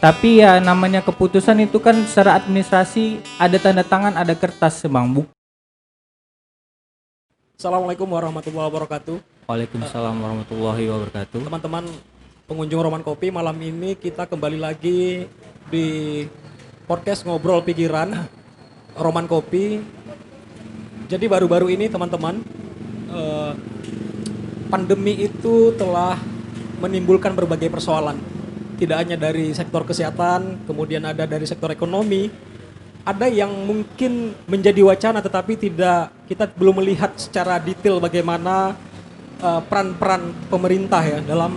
Tapi ya namanya keputusan itu kan secara administrasi ada tanda tangan, ada kertas Bang. Assalamualaikum warahmatullahi wabarakatuh. Waalaikumsalam warahmatullahi wabarakatuh. Teman-teman pengunjung Roman Kopi, malam ini kita kembali lagi di podcast Ngobrol Pikiran Roman Kopi. Jadi baru-baru ini teman-teman, pandemi itu telah menimbulkan berbagai persoalan. Tidak hanya dari sektor kesehatan, kemudian ada dari sektor ekonomi. Ada yang mungkin menjadi wacana tetapi kita belum melihat secara detail bagaimana peran-peran pemerintah ya dalam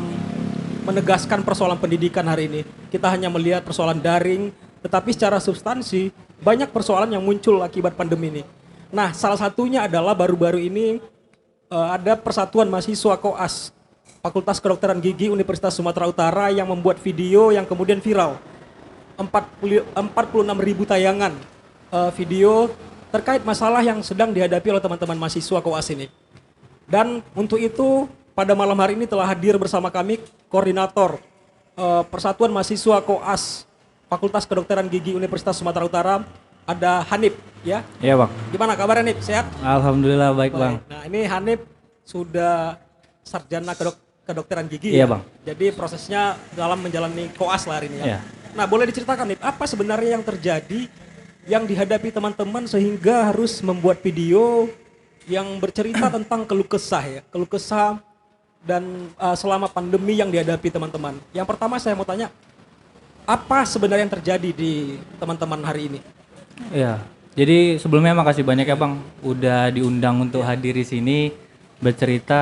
menegaskan persoalan pendidikan hari ini. Kita hanya melihat persoalan daring, tetapi secara substansi banyak persoalan yang muncul akibat pandemi ini. Nah, salah satunya adalah baru-baru ini ada Persatuan Mahasiswa Koas Fakultas Kedokteran Gigi Universitas Sumatera Utara yang membuat video yang kemudian viral. 46.000 tayangan video terkait masalah yang sedang dihadapi oleh teman-teman mahasiswa Koas ini. Dan untuk itu pada malam hari ini telah hadir bersama kami koordinator Persatuan Mahasiswa Koas Fakultas Kedokteran Gigi Universitas Sumatera Utara, ada Hanif ya. Iya Bang. Gimana kabarnya Hanif? Sehat? Alhamdulillah baik Bang. Nah ini Hanif sudah sarjana kedokteran gigi Iya ya. Bang. Jadi prosesnya dalam menjalani koas lah hari ini ya. Iya. Nah boleh diceritakan nih apa sebenarnya yang terjadi yang dihadapi teman-teman sehingga harus membuat video yang bercerita tentang keluh kesah dan selama pandemi yang dihadapi teman-teman. Yang pertama saya mau tanya, apa sebenarnya yang terjadi di teman-teman hari ini? Iya. Jadi sebelumnya makasih banyak ya Bang udah diundang untuk hadir di sini bercerita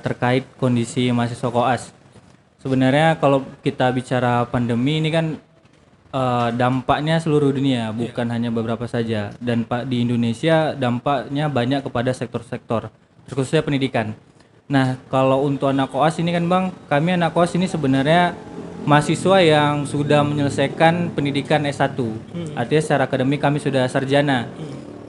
terkait kondisi mahasiswa koas. Sebenarnya kalau kita bicara pandemi ini kan dampaknya seluruh dunia, bukan hanya beberapa saja. Dan di Indonesia dampaknya banyak kepada sektor-sektor, khususnya pendidikan. Nah, kalau untuk anak koas ini kan Bang, kami anak koas ini sebenarnya mahasiswa yang sudah menyelesaikan pendidikan S1. Artinya secara akademik kami sudah sarjana.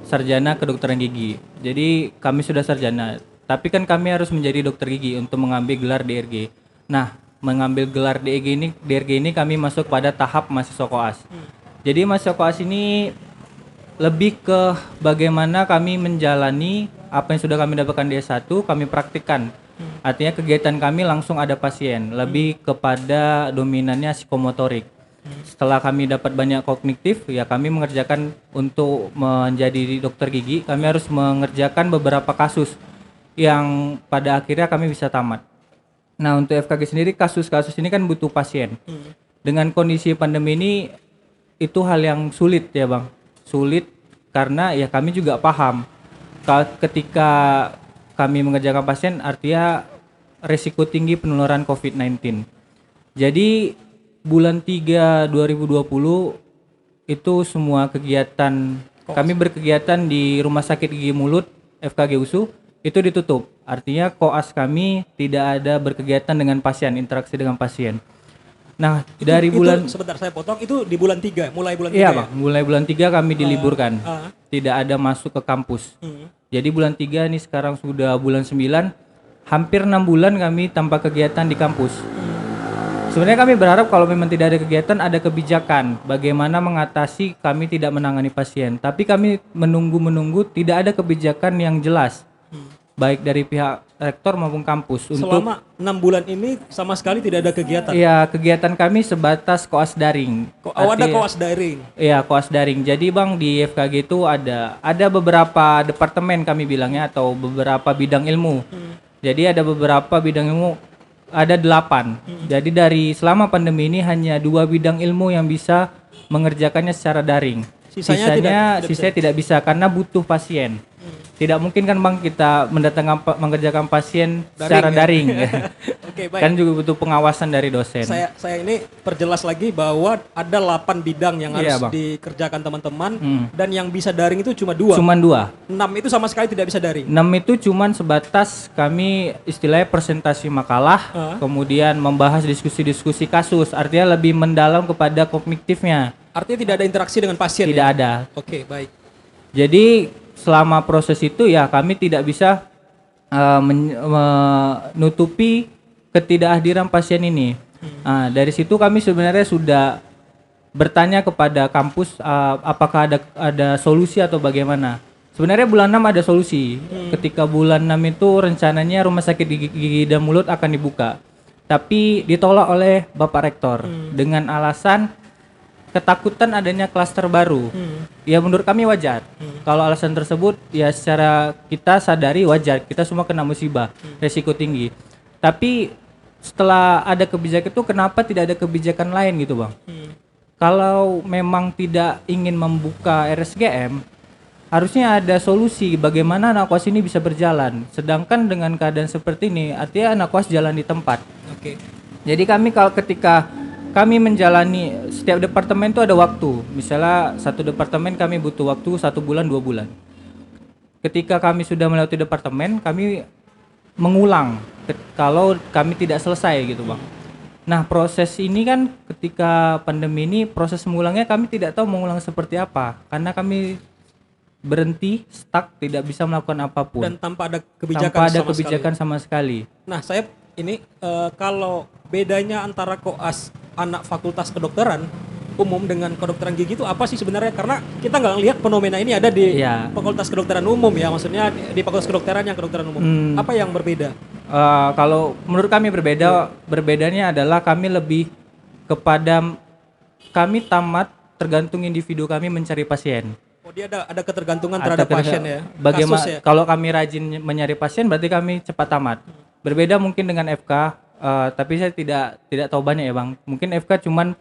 Sarjana kedokteran gigi. Jadi kami sudah sarjana. Tapi kan kami harus menjadi dokter gigi untuk mengambil gelar DRG. Nah, mengambil gelar DRG ini kami masuk pada tahap mahasiswa koas. Jadi mahasiswa koas ini lebih ke bagaimana kami menjalani apa yang sudah kami dapatkan di S1, kami praktikkan. Artinya kegiatan kami langsung ada pasien, lebih kepada dominannya psikomotorik. Setelah kami dapat banyak kognitif, ya kami mengerjakan untuk menjadi dokter gigi, kami harus mengerjakan beberapa kasus yang pada akhirnya kami bisa tamat. Nah untuk FKG sendiri kasus-kasus ini kan butuh pasien. Dengan kondisi pandemi ini itu hal yang sulit ya Bang. Sulit karena ya kami juga paham ketika kami mengerjakan pasien artinya resiko tinggi penularan COVID-19. Jadi bulan 3 2020 itu semua kegiatan kami berkegiatan di Rumah Sakit Gigi Mulut FKG USU itu ditutup. Artinya koas kami tidak ada berkegiatan dengan pasien, interaksi dengan pasien. Nah, dari bulan sebentar saya potong, itu di bulan 3, mulai bulan 3 iya, ya? Bang, mulai bulan 3 kami diliburkan. Tidak ada masuk ke kampus. Jadi bulan 3 ini sekarang sudah bulan 9, hampir 6 bulan kami tanpa kegiatan di kampus. Sebenarnya kami berharap kalau memang tidak ada kegiatan, ada kebijakan bagaimana mengatasi kami tidak menangani pasien. Tapi kami menunggu tidak ada kebijakan yang jelas. Baik dari pihak rektor maupun kampus. Selama 6 bulan ini sama sekali tidak ada kegiatan? Iya, kegiatan kami sebatas koas daring. Ada koas daring? Iya, koas daring. Jadi Bang di FKG itu ada beberapa departemen kami bilangnya atau beberapa bidang ilmu. Jadi ada beberapa bidang ilmu, ada 8. Jadi dari selama pandemi ini hanya 2 bidang ilmu yang bisa mengerjakannya secara daring. Sisanya tidak bisa karena butuh pasien. Tidak mungkin kan Bang kita mengerjakan pasien secara daring. Ya. Oke, baik. Kan juga butuh pengawasan dari dosen. Saya ini perjelas lagi bahwa ada 8 bidang yang harus dikerjakan teman-teman dan yang bisa daring itu cuma 2. Cuman 2. 6 itu sama sekali tidak bisa daring. 6 itu cuman sebatas kami istilahnya presentasi makalah, kemudian membahas diskusi-diskusi kasus, artinya lebih mendalam kepada kognitifnya. Artinya tidak ada interaksi dengan pasien. Tidak ya? ada. Oke, baik. Jadi selama proses itu ya kami tidak bisa menutupi ketidakhadiran pasien ini. Dari situ kami sebenarnya sudah bertanya kepada kampus apakah ada solusi atau bagaimana. Sebenarnya bulan 6 ada solusi. Ketika bulan 6 itu rencananya rumah sakit gigi dan mulut akan dibuka. Tapi ditolak oleh Bapak Rektor dengan alasan ketakutan adanya klaster baru. Ya menurut kami wajar. Kalau alasan tersebut ya secara kita sadari wajar. Kita semua kena musibah, resiko tinggi. Tapi setelah ada kebijakan itu kenapa tidak ada kebijakan lain gitu, Bang? Kalau memang tidak ingin membuka RSGM, harusnya ada solusi bagaimana anak koas ini bisa berjalan. Sedangkan dengan keadaan seperti ini, artinya anak koas jalan di tempat. Oke. Jadi kami kalau ketika kami menjalani setiap departemen itu ada waktu. Misalnya satu departemen kami butuh waktu 1 bulan 2 bulan. Ketika kami sudah melewati departemen, kami mengulang kalau kami tidak selesai gitu, Bang. Nah, proses ini kan ketika pandemi ini proses mengulangnya kami tidak tahu mengulang seperti apa karena kami berhenti, stuck, tidak bisa melakukan apapun. Dan tanpa ada kebijakan tanpa ada sama kebijakan sekali. sama sekali. Nah, saya ini kalau bedanya antara koas anak fakultas kedokteran umum dengan kedokteran gigi itu apa sih sebenarnya? Karena kita nggak lihat fenomena ini ada di Iya. fakultas kedokteran umum ya, maksudnya di fakultas kedokteran yang kedokteran umum. Apa yang berbeda? Kalau menurut kami berbedanya adalah kami lebih kepada kami tamat tergantung individu kami mencari pasien. Oh, dia ada ketergantungan terhadap pasien ya. Bagaimana Kasus ya. kalau kami rajin mencari pasien berarti kami cepat tamat. Berbeda mungkin dengan FK, tapi saya tidak tahu banyak ya, Bang. Mungkin FK cuman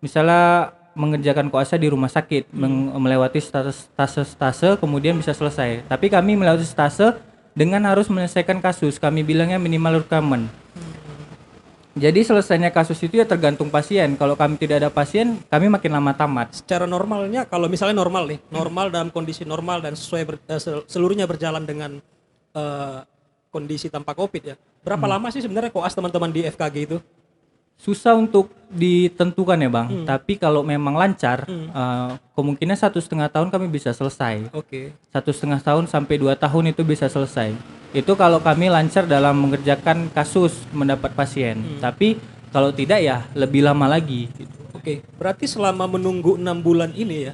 misalnya mengerjakan koasa di rumah sakit, melewati stase kemudian bisa selesai. Tapi kami melewati stase dengan harus menyelesaikan kasus. Kami bilangnya minimal rekaman. Jadi selesainya kasus itu ya tergantung pasien. Kalau kami tidak ada pasien, kami makin lama tamat. Secara normalnya, kalau misalnya normal nih, normal dalam kondisi normal dan sesuai seluruhnya berjalan dengan kondisi tanpa COVID ya. Berapa lama sih sebenarnya koas teman-teman di FKG itu? Susah untuk ditentukan ya, Bang. Tapi kalau memang lancar, kemungkinan 1,5 tahun kami bisa selesai. Oke. 1,5 tahun sampai 2 tahun itu bisa selesai. Itu kalau kami lancar dalam mengerjakan kasus mendapat pasien. Tapi kalau tidak ya lebih lama lagi. Oke. Berarti selama menunggu 6 bulan ini ya,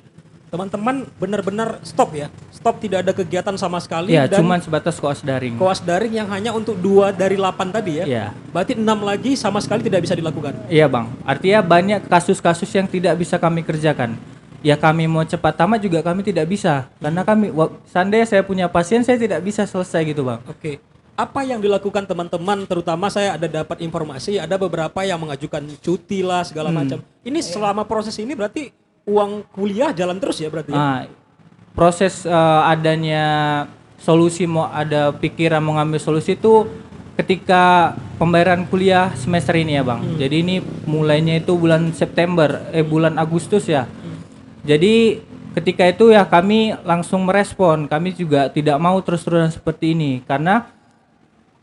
teman-teman benar-benar stop ya? Stop, tidak ada kegiatan sama sekali. Ya, dan cuman sebatas koas daring. koas daring yang hanya untuk 2 dari 8 tadi ya? Iya. Berarti 6 lagi sama sekali tidak bisa dilakukan? Iya, Bang. Artinya banyak kasus-kasus yang tidak bisa kami kerjakan. Ya kami mau cepat tamat juga kami tidak bisa. Karena kami, seandainya saya punya pasien, saya tidak bisa selesai gitu, Bang. Oke. Apa yang dilakukan teman-teman, terutama saya ada dapat informasi, ada beberapa yang mengajukan cuti lah segala macam. Ini selama proses ini berarti uang kuliah jalan terus ya berarti ya? Nah, proses adanya solusi, mau ada pikiran mau ngambil solusi itu ketika pembayaran kuliah semester ini ya, Bang. Jadi ini mulainya itu bulan bulan Agustus ya. Jadi ketika itu ya kami langsung merespon. Kami juga tidak mau terus-terusan seperti ini karena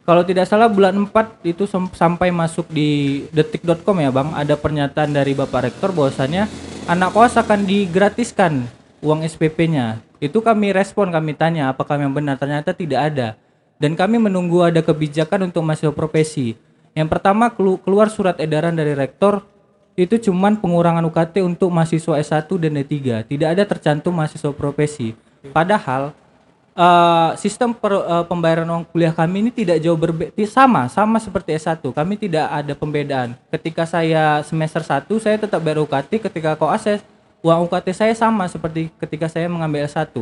kalau tidak salah bulan 4 itu sampai masuk di detik.com ya, Bang, ada pernyataan dari Bapak Rektor bahwasannya anak koas akan digratiskan uang SPP-nya. Itu kami respon, kami tanya apakah yang benar, ternyata tidak ada. Dan kami menunggu ada kebijakan untuk mahasiswa profesi. Yang pertama keluar surat edaran dari rektor itu cuman pengurangan UKT untuk mahasiswa S1 dan D3. Tidak ada tercantum mahasiswa profesi. Padahal sistem pembayaran uang kuliah kami ini tidak jauh berbeda, sama seperti S1. Kami tidak ada pembedaan. Ketika saya semester 1 saya tetap bayar UKT, ketika koas uang UKT saya sama seperti ketika saya mengambil S1.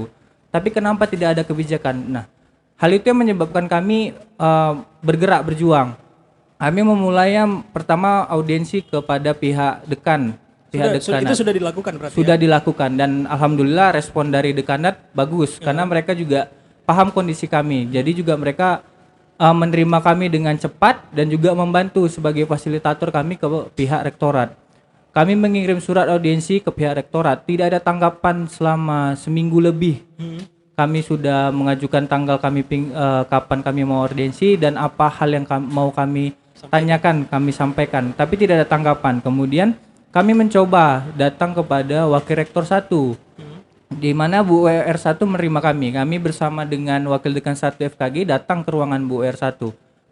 Tapi kenapa tidak ada kebijakan? Nah, hal itu yang menyebabkan kami berjuang. Kami memulai pertama audiensi kepada pihak dekan. Itu sudah dilakukan berarti Sudah ya? dilakukan dan alhamdulillah respon dari dekanat bagus karena mereka juga paham kondisi kami. Jadi juga mereka menerima kami dengan cepat dan juga membantu sebagai fasilitator kami ke pihak rektorat. Kami mengirim surat audiensi ke pihak rektorat, tidak ada tanggapan selama seminggu lebih. Kami sudah mengajukan tanggal kami kapan kami mau audiensi dan apa hal yang mau kami tanyakan, kami sampaikan, tapi tidak ada tanggapan. Kemudian kami mencoba datang kepada Wakil Rektor 1, di mana Bu WR1 menerima kami. Kami bersama dengan Wakil Dekan 1 FKG datang ke ruangan Bu WR1.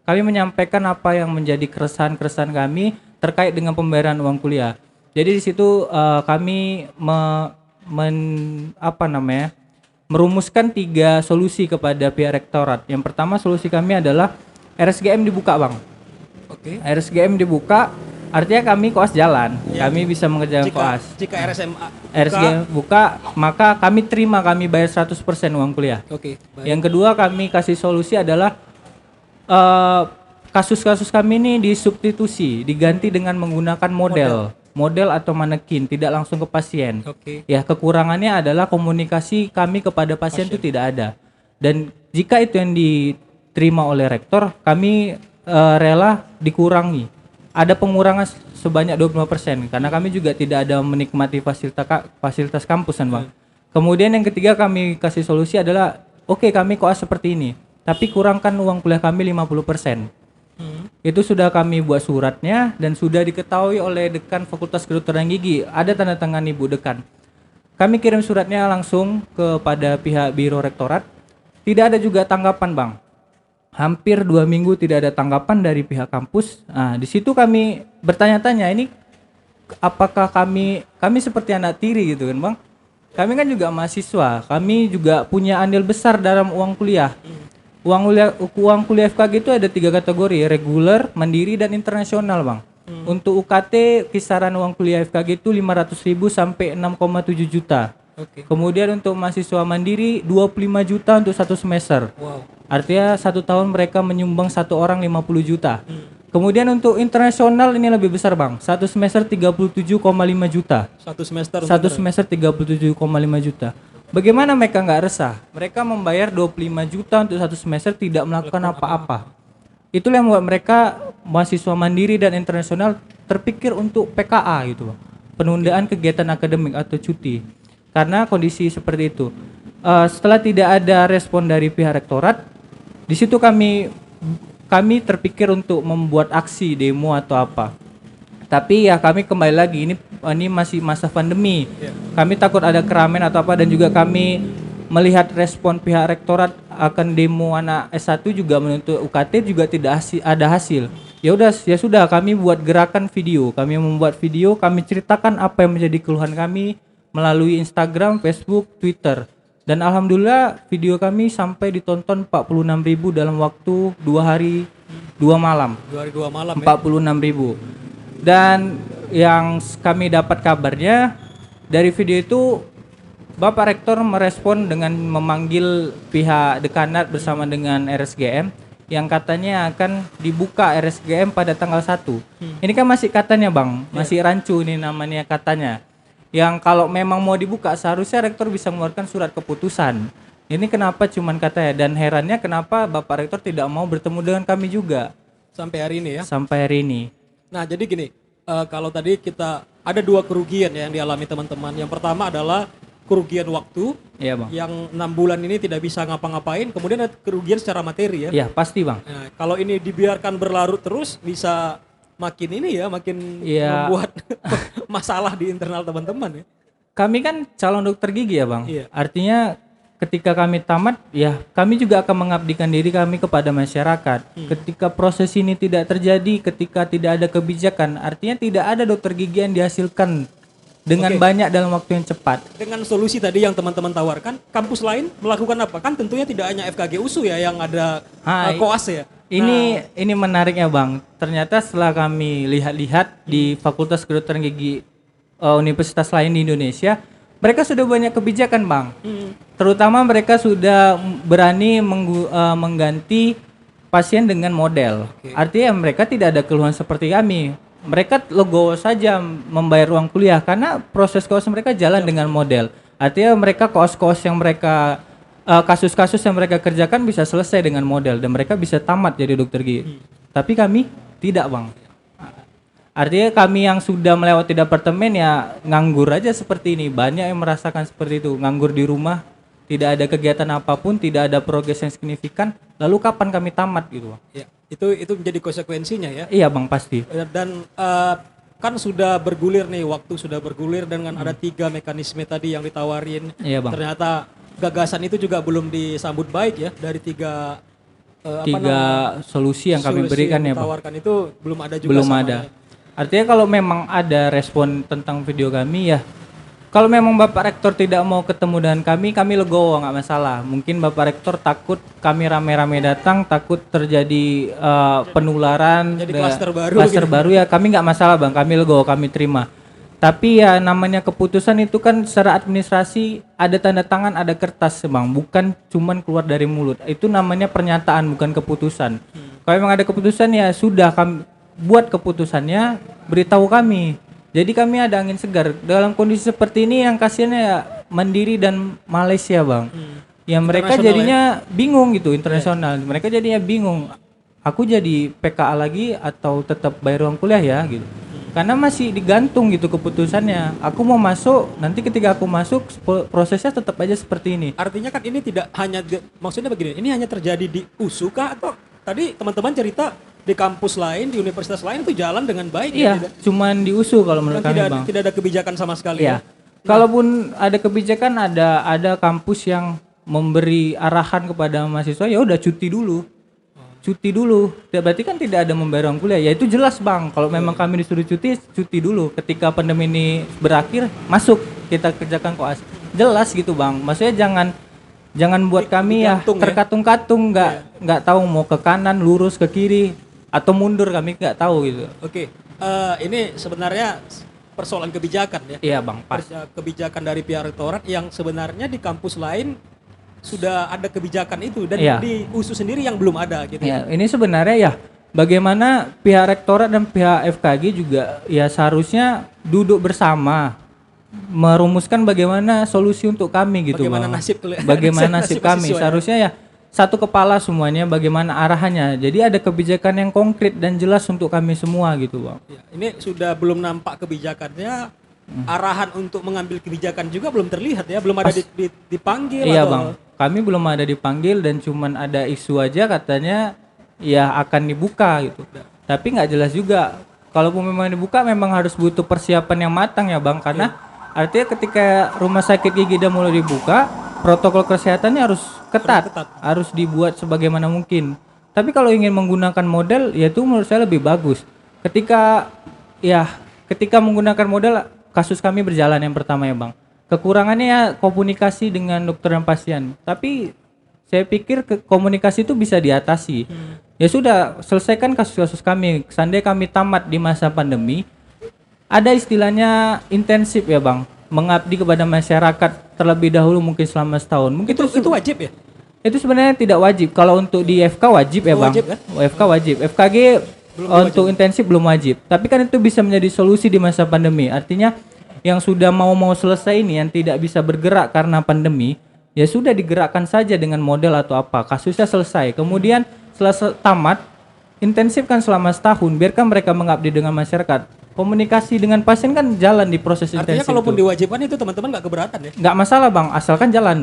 Kami menyampaikan apa yang menjadi keresahan-keresahan kami terkait dengan pembayaran uang kuliah. Jadi di situ kami merumuskan 3 solusi kepada pihak rektorat. Yang pertama solusi kami adalah RSGM dibuka, Bang. Oke. RSGM dibuka, artinya kami koas jalan. Ya. Kami bisa mengerjakan Jika koas. jika RSMA RSGM buka, maka kami bayar 100% uang kuliah. Oke, baik. Yang kedua kami kasih solusi adalah kasus-kasus kami ini disubstitusi, diganti dengan menggunakan model atau manekin, tidak langsung ke pasien. Oke. Ya, kekurangannya adalah komunikasi kami kepada pasien itu tidak ada. Dan jika itu yang diterima oleh rektor, kami rela dikurangi. Ada pengurangan sebanyak 25% karena kami juga tidak ada menikmati fasilitas kampus kan, Bang. Kemudian yang ketiga kami kasih solusi adalah oke, kami koas seperti ini, tapi kurangkan uang kuliah kami 50%. Itu sudah kami buat suratnya dan sudah diketahui oleh dekan Fakultas Kedokteran Gigi. Ada tanda tangan Ibu dekan. Kami kirim suratnya langsung kepada pihak Biro Rektorat. Tidak ada juga tanggapan, Bang. Hampir 2 minggu tidak ada tanggapan dari pihak kampus. Nah, di situ kami bertanya-tanya, ini apakah kami seperti anak tiri gitu kan, Bang? Kami kan juga mahasiswa, kami juga punya andil besar dalam uang kuliah. Uang kuliah FKG itu ada 3 kategori, reguler, mandiri, dan internasional, Bang. Untuk UKT kisaran uang kuliah FKG itu 500.000 sampai 6,7 juta. Oke. Kemudian untuk mahasiswa mandiri 25 juta untuk 1 semester. Wow. Artinya 1 tahun mereka menyumbang 1 orang 50 juta. Kemudian untuk internasional ini lebih besar, Bang. 1 semester 37,5 juta. 1 semester. 1 semester 37,5 juta. Bagaimana mereka nggak resah? Mereka membayar 25 juta untuk 1 semester tidak melakukan apa-apa. Itulah yang membuat mereka mahasiswa mandiri dan internasional terpikir untuk PKA gitu, Bang. Penundaan kegiatan akademik atau cuti. Karena kondisi seperti itu. Setelah tidak ada respon dari pihak rektorat, di situ kami terpikir untuk membuat aksi demo atau apa. Tapi ya kami kembali lagi, ini masih masa pandemi. Kami takut ada keramaian atau apa, dan juga kami melihat respon pihak rektorat akan demo anak S1 juga menuntut UKT juga tidak ada hasil. Ya sudah kami buat gerakan video. Kami membuat video, kami ceritakan apa yang menjadi keluhan kami melalui Instagram, Facebook, Twitter. Dan alhamdulillah video kami sampai ditonton 46.000 dalam waktu 2 hari 2 malam. 2 hari 2 malam 46.000. Dan yang kami dapat kabarnya dari video itu Bapak Rektor merespon dengan memanggil pihak dekanat bersama dengan RSGM yang katanya akan dibuka RSGM pada tanggal 1. Ini kan masih katanya, Bang, masih rancu ini namanya katanya. Yang kalau memang mau dibuka seharusnya rektor bisa mengeluarkan surat keputusan. Ini kenapa cuman katanya, dan herannya kenapa Bapak Rektor tidak mau bertemu dengan kami juga sampai hari ini ya. sampai hari ini. Nah, jadi gini, kalau tadi kita ada 2 kerugian ya yang dialami teman-teman. Yang pertama adalah kerugian waktu, Iya, Bang. yang 6 bulan ini tidak bisa ngapa-ngapain. Kemudian ada kerugian secara materi ya. Iya, pasti, Bang. Nah, kalau ini dibiarkan berlarut terus bisa makin Iya. membuat masalah di internal teman-teman ya. Kami kan calon dokter gigi ya, Bang. Iya. Artinya ketika kami tamat, ya kami juga akan mengabdikan diri kami kepada masyarakat. Ketika proses ini tidak terjadi, ketika tidak ada kebijakan, artinya tidak ada dokter gigi yang dihasilkan dengan banyak dalam waktu yang cepat. Dengan solusi tadi yang teman-teman tawarkan, kampus lain melakukan apa? Kan tentunya tidak hanya FKG USU ya yang ada koas ya. Ini menariknya, Bang. Ternyata setelah kami lihat-lihat di Fakultas Kedokteran Gigi universitas lain di Indonesia, mereka sudah banyak kebijakan, Bang. Terutama mereka sudah berani mengganti pasien dengan model. Artinya mereka tidak ada keluhan seperti kami. Mereka legowo saja membayar uang kuliah karena proses koas mereka jalan dengan model. Artinya mereka koas-koas yang mereka kasus-kasus yang mereka kerjakan bisa selesai dengan model dan mereka bisa tamat jadi dokter gigi. Tapi kami tidak, Bang. Artinya kami yang sudah melewati departemen ya nganggur aja seperti ini. Banyak yang merasakan seperti itu, nganggur di rumah, tidak ada kegiatan apapun, tidak ada progres yang signifikan. Lalu kapan kami tamat gitu, Bang? Ya, itu menjadi konsekuensinya ya. Iya, Bang, pasti. Dan kan sudah bergulir nih, waktu sudah bergulir dengan ada 3 mekanisme tadi yang ditawarin. Iya, Bang. Ternyata gagasan itu juga belum disambut baik ya dari 3 solusi yang kami berikan ya, Bang. Ditawarkan itu belum ada juga. Belum samanya. ada. Artinya kalau memang ada respon tentang video kami ya, kalau memang Bapak Rektor tidak mau ketemu dengan kami legowo, nggak masalah. Mungkin Bapak Rektor takut kami rame-rame datang, takut terjadi penularan, Jadi klaster baru klaster gitu. baru ya, kami nggak masalah bang, kami legowo, kami terima. Tapi ya namanya keputusan itu kan secara administrasi ada tanda tangan, ada kertas bang, bukan cuman keluar dari mulut. Itu namanya pernyataan, bukan keputusan. Kalau memang ada keputusan ya sudah, kami buat keputusannya, beritahu kami. Jadi kami ada angin segar. Dalam kondisi seperti ini yang kasihannya ya Mandiri dan Malaysia bang. Yang mereka Internasional jadinya bingung gitu, internasional. Mereka jadinya bingung. Aku jadi PKA lagi atau tetap bayar uang kuliah ya gitu. Karena masih digantung gitu keputusannya. Aku mau masuk, nanti ketika aku masuk prosesnya tetap aja seperti ini. Artinya kan ini tidak hanya maksudnya begini, ini hanya terjadi di USU kah atau tadi teman-teman cerita di kampus lain, di universitas lain itu jalan dengan baik Iya, ya, cuman diusul kalau menurut kami bang. tidak ada kebijakan sama sekali. Iya. Kalaupun ada kebijakan, ada kampus yang memberi arahan kepada mahasiswa, ya udah cuti dulu. Cuti dulu. Berarti kan tidak ada membayar uang kuliah. Ya itu jelas bang. Kalau memang kami disuruh cuti dulu. Ketika pandemi ini berakhir, masuk kita kerjakan koas. Jelas gitu bang. Maksudnya jangan buat kami ya Digantung ya. terkatung-katung, nggak tahu mau ke kanan, lurus ke kiri atau mundur, kami nggak tahu gitu. Oke. Ini sebenarnya persoalan kebijakan ya. Iya bang, pas. Kebijakan dari pihak rektorat yang sebenarnya di kampus lain sudah ada kebijakan itu dan Iya. di USU sendiri yang belum ada gitu. Ya, ini sebenarnya ya bagaimana pihak rektorat dan pihak FKG juga ya seharusnya duduk bersama merumuskan bagaimana solusi untuk kami gitu Bagaimana bang. nasib Bagaimana nasib kami mahasiswa ya. seharusnya ya satu kepala semuanya, bagaimana arahannya. Jadi ada kebijakan yang konkret dan jelas untuk kami semua gitu bang. Ya, ini sudah belum nampak kebijakannya. Arahan untuk mengambil kebijakan juga belum terlihat ya, belum ada dipanggil Iya atau bang, kami belum ada dipanggil dan cuman ada isu aja katanya ya akan dibuka gitu. Tapi nggak jelas juga. Kalaupun memang dibuka, memang harus butuh persiapan yang matang ya bang, karena artinya ketika rumah sakit gigi udah mulai dibuka, protokol kesehatannya harus ketat, harus dibuat sebagaimana mungkin. Tapi kalau ingin menggunakan model, ya itu menurut saya lebih bagus. Ketika menggunakan model, kasus kami berjalan yang pertama ya bang. Kekurangannya ya komunikasi dengan dokter dan pasien. Tapi saya pikir komunikasi itu bisa diatasi. Ya sudah, selesaikan kasus-kasus kami. Seandainya kami tamat di masa pandemi, ada istilahnya intensif ya bang, mengabdi kepada masyarakat terlebih dahulu mungkin selama setahun. Mungkin itu wajib ya? itu sebenarnya tidak wajib. Kalau untuk di FK wajib ya bang. Wajib kan? FK wajib. FKG untuk intensif belum wajib. Tapi kan itu bisa menjadi solusi di masa pandemi. Artinya yang sudah mau selesai ini, yang tidak bisa bergerak karena pandemi, ya sudah digerakkan saja dengan model atau apa. Kasusnya selesai. Kemudian setelah tamat, intensifkan selama setahun. Biarkan mereka mengabdi dengan masyarakat. Komunikasi dengan pasien kan jalan di proses Artinya intensif. kalaupun itu. diwajibkan itu teman-teman nggak keberatan ya? Nggak masalah bang, asalkan jalan.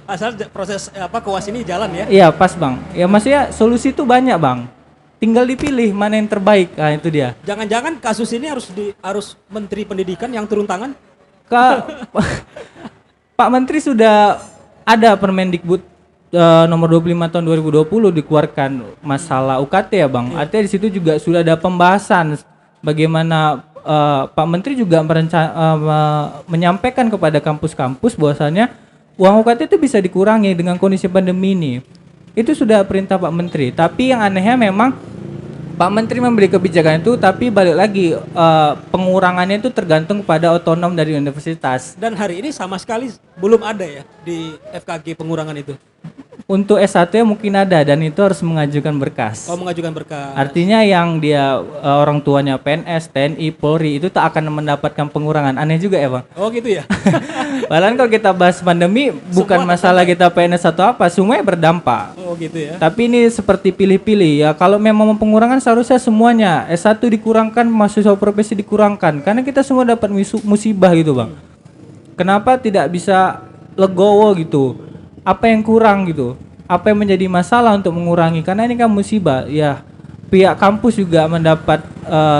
Asal proses koas ini jalan ya. Iya pas bang. Ya maksudnya solusi itu banyak bang. Tinggal dipilih mana yang terbaik. Nah itu dia. Jangan-jangan kasus ini harus Menteri Pendidikan yang turun tangan? Pak Menteri sudah ada Permendikbud nomor 25 tahun 2020 dikeluarkan masalah UKT ya bang. Artinya di situ juga sudah ada pembahasan bagaimana Pak Menteri juga menyampaikan kepada kampus-kampus bahwasannya uang UKT itu bisa dikurangi dengan kondisi pandemi ini. Itu sudah perintah Pak Menteri. Tapi yang anehnya memang Pak Menteri memberi kebijakan itu, tapi balik lagi pengurangannya itu tergantung pada otonom dari universitas. Dan hari ini sama sekali belum ada ya di FKG pengurangan itu. Untuk S1 ya mungkin ada dan itu harus mengajukan berkas. Oh, mengajukan berkas. Artinya yang dia orang tuanya PNS, TNI, Polri itu tak akan mendapatkan pengurangan. Aneh juga ya bang. Oh gitu ya. Padahal kalau kita bahas pandemi bukan Semua masalah kita PNS atau apa, semuanya berdampak. Oh gitu ya. Tapi ini seperti pilih-pilih ya. Kalau memang mau pengurangan seharusnya semuanya. S1 dikurangkan, mahasiswa profesi dikurangkan. Karena kita semua dapat musibah gitu bang. Kenapa tidak bisa legowo gitu? Apa yang kurang gitu? Apa yang menjadi masalah untuk mengurangi? Karena ini kan musibah ya. Pihak kampus juga mendapat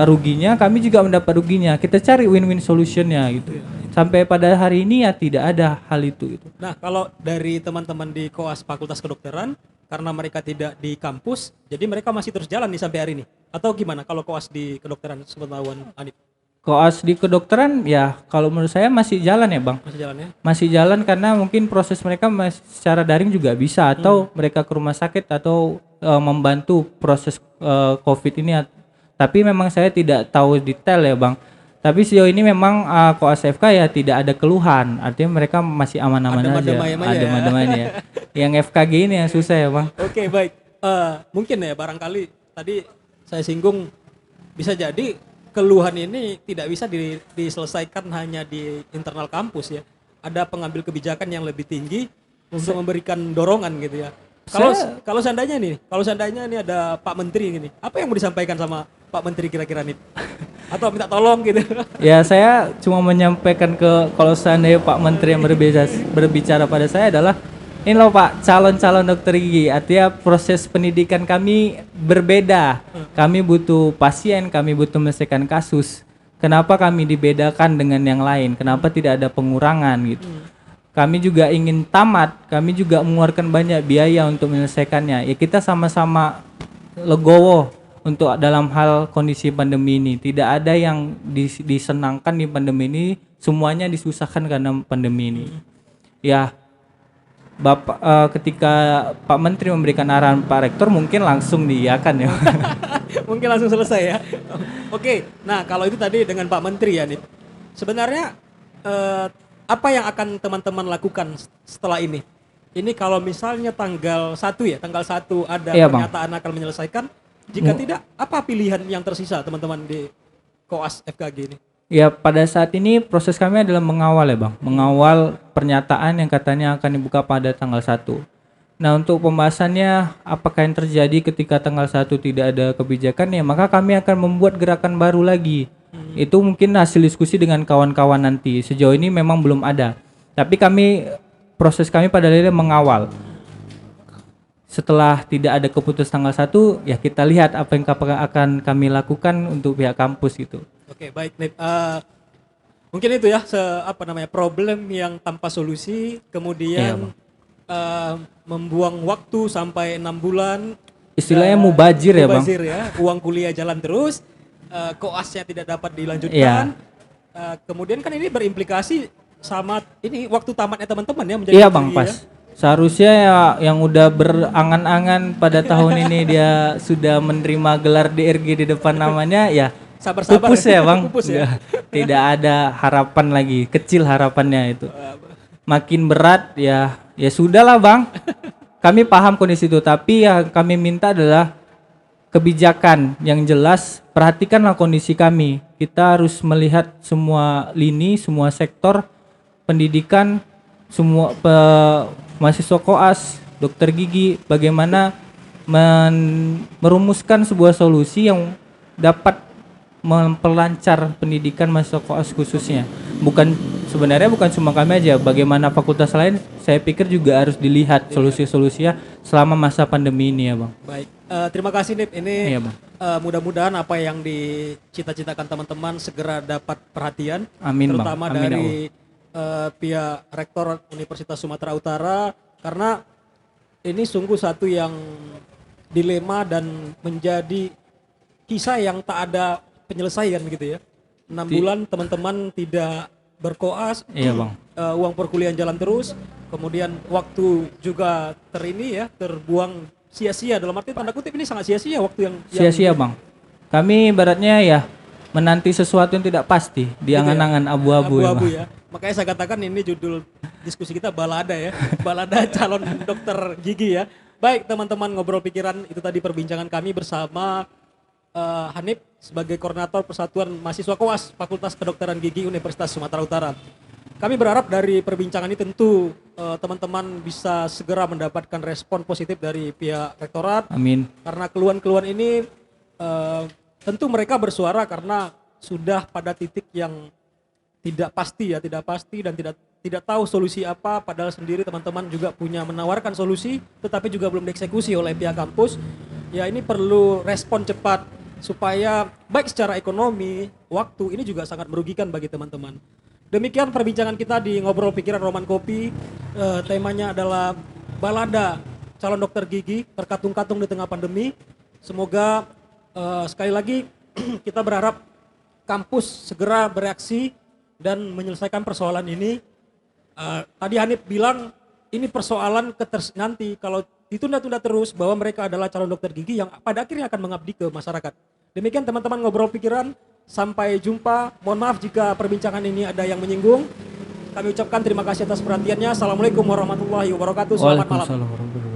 ruginya, kami juga mendapat ruginya. Kita cari win-win solutionnya gitu. Sampai pada hari ini ya tidak ada hal itu gitu. Nah, kalau dari teman-teman di Koas Fakultas Kedokteran, karena mereka tidak di kampus, jadi mereka masih terus jalan nih sampai hari ini. Atau gimana kalau koas di kedokteran sepengetahuan Hanif? Koas di kedokteran ya kalau menurut saya masih jalan ya Bang. Masih jalan ya? Masih jalan karena mungkin proses mereka secara daring juga bisa atau mereka ke rumah sakit atau membantu proses COVID ini. Tapi memang saya tidak tahu detail ya Bang. Tapi sejauh ini memang koas FK ya tidak ada keluhan. Artinya mereka masih aman-aman aja. Adem-adem aja ya. Yang FKG ini yang susah ya Bang. Oke, baik. Mungkin ya barangkali tadi saya singgung bisa jadi keluhan ini tidak bisa diselesaikan hanya di internal kampus ya. Ada pengambil kebijakan yang lebih tinggi untuk memberikan dorongan gitu ya. Kalau seandainya ini ada Pak Menteri gini, apa yang mau disampaikan sama Pak Menteri kira-kira nih? Atau minta tolong gitu? Ya saya cuma menyampaikan kalau seandainya Pak Menteri yang berbicara pada saya adalah ini loh Pak, calon-calon dokter gigi. Artinya proses pendidikan kami berbeda. Kami butuh pasien, kami butuh menyelesaikan kasus. Kenapa kami dibedakan dengan yang lain? Kenapa tidak ada pengurangan gitu? Kami juga ingin tamat, kami juga mengeluarkan banyak biaya untuk menyelesaikannya. Ya kita sama-sama legowo untuk dalam hal kondisi pandemi ini. Tidak ada yang disenangkan di pandemi ini, semuanya disusahkan karena pandemi ini. Ya Bapak ketika Pak Menteri memberikan arahan Pak Rektor mungkin langsung diiyakan ya. Mungkin langsung selesai ya. Oke, nah kalau itu tadi dengan Pak Menteri ya nih. Sebenarnya apa yang akan teman-teman lakukan setelah ini? Ini kalau misalnya tanggal 1 ada pernyataan akan menyelesaikan. Jika tidak, apa pilihan yang tersisa teman-teman di koas FKG ini? Ya pada saat ini proses kami adalah mengawal ya Bang. Mengawal pernyataan yang katanya akan dibuka pada tanggal 1. Nah untuk pembahasannya apakah yang terjadi ketika tanggal 1 tidak ada kebijakan ya maka kami akan membuat gerakan baru lagi. Itu mungkin hasil diskusi dengan kawan-kawan nanti. Sejauh ini memang belum ada. Tapi proses kami pada akhirnya mengawal. Setelah tidak ada keputusan tanggal 1 ya kita lihat apa yang akan kami lakukan untuk pihak kampus gitu. Oke, baik Nip. Mungkin itu ya problem yang tanpa solusi, kemudian membuang waktu sampai 6 bulan. Istilahnya mubazir ya Bang. Ya, uang kuliah jalan terus, koasnya tidak dapat dilanjutkan. Kemudian kan ini berimplikasi sama ini waktu tamatnya teman-teman ya menjadi Iya Bang, pas. Seharusnya ya yang udah berangan-angan pada tahun ini dia sudah menerima gelar DRG di depan namanya ya. Sabar-sabar pupus ya Bang. Pupus ya. Tidak ada harapan lagi, kecil harapannya itu. Makin berat ya sudahlah Bang. Kami paham kondisi itu, tapi yang kami minta adalah kebijakan yang jelas. Perhatikanlah kondisi kami. Kita harus melihat semua lini, semua sektor pendidikan, semua mahasiswa koas, dokter gigi, bagaimana merumuskan sebuah solusi yang dapat memperlancar pendidikan mahasiswa koas khususnya. Sebenarnya bukan cuma kami aja, bagaimana fakultas lain saya pikir juga harus dilihat solusi-solusinya selama masa pandemi ini ya Bang. Baik, terima kasih Nip. Ini mudah-mudahan apa yang dicita-citakan teman-teman segera dapat perhatian. Amin terutama Bang. Amin, dari pihak Rektor Universitas Sumatera Utara, karena ini sungguh satu yang dilema dan menjadi kisah yang tak ada penyelesaian gitu ya. 6 bulan teman-teman tidak berkoas, iya Bang. Uang perkuliahan jalan terus, kemudian waktu juga terbuang sia-sia, dalam arti tanda kutip ini sangat sia-sia waktu yang sia-sia Bang. Kami ibaratnya ya menanti sesuatu yang tidak pasti di angan-angan abu-abu ya. Makanya saya katakan ini judul diskusi kita balada ya. Balada calon dokter gigi ya. Baik teman-teman, ngobrol pikiran itu tadi perbincangan kami bersama Hanif sebagai koordinator Persatuan Mahasiswa Koas Fakultas Kedokteran Gigi Universitas Sumatera Utara. Kami berharap dari perbincangan ini tentu teman-teman bisa segera mendapatkan respon positif dari pihak rektorat. Amin. Karena keluhan-keluhan ini tentu mereka bersuara karena sudah pada titik yang tidak pasti dan tidak tahu solusi apa, padahal sendiri teman-teman juga punya menawarkan solusi tetapi juga belum dieksekusi oleh pihak kampus. Ya ini perlu respon cepat supaya baik secara ekonomi, waktu ini juga sangat merugikan bagi teman-teman. Demikian perbincangan kita di Ngobrol Pikiran Roman Kopi. Temanya adalah balada calon dokter gigi terkatung-katung di tengah pandemi. Semoga sekali lagi kita berharap kampus segera bereaksi dan menyelesaikan persoalan ini. Tadi Hanif bilang ini persoalan nanti kalau ditunda-tunda terus bahwa mereka adalah calon dokter gigi yang pada akhirnya akan mengabdi ke masyarakat. Demikian teman-teman ngobrol pikiran. Sampai jumpa. Mohon maaf jika perbincangan ini ada yang menyinggung. Kami ucapkan terima kasih atas perhatiannya. Assalamualaikum warahmatullahi wabarakatuh. Selamat malam. Waalaikumsalam warahmatullahi wabarakatuh.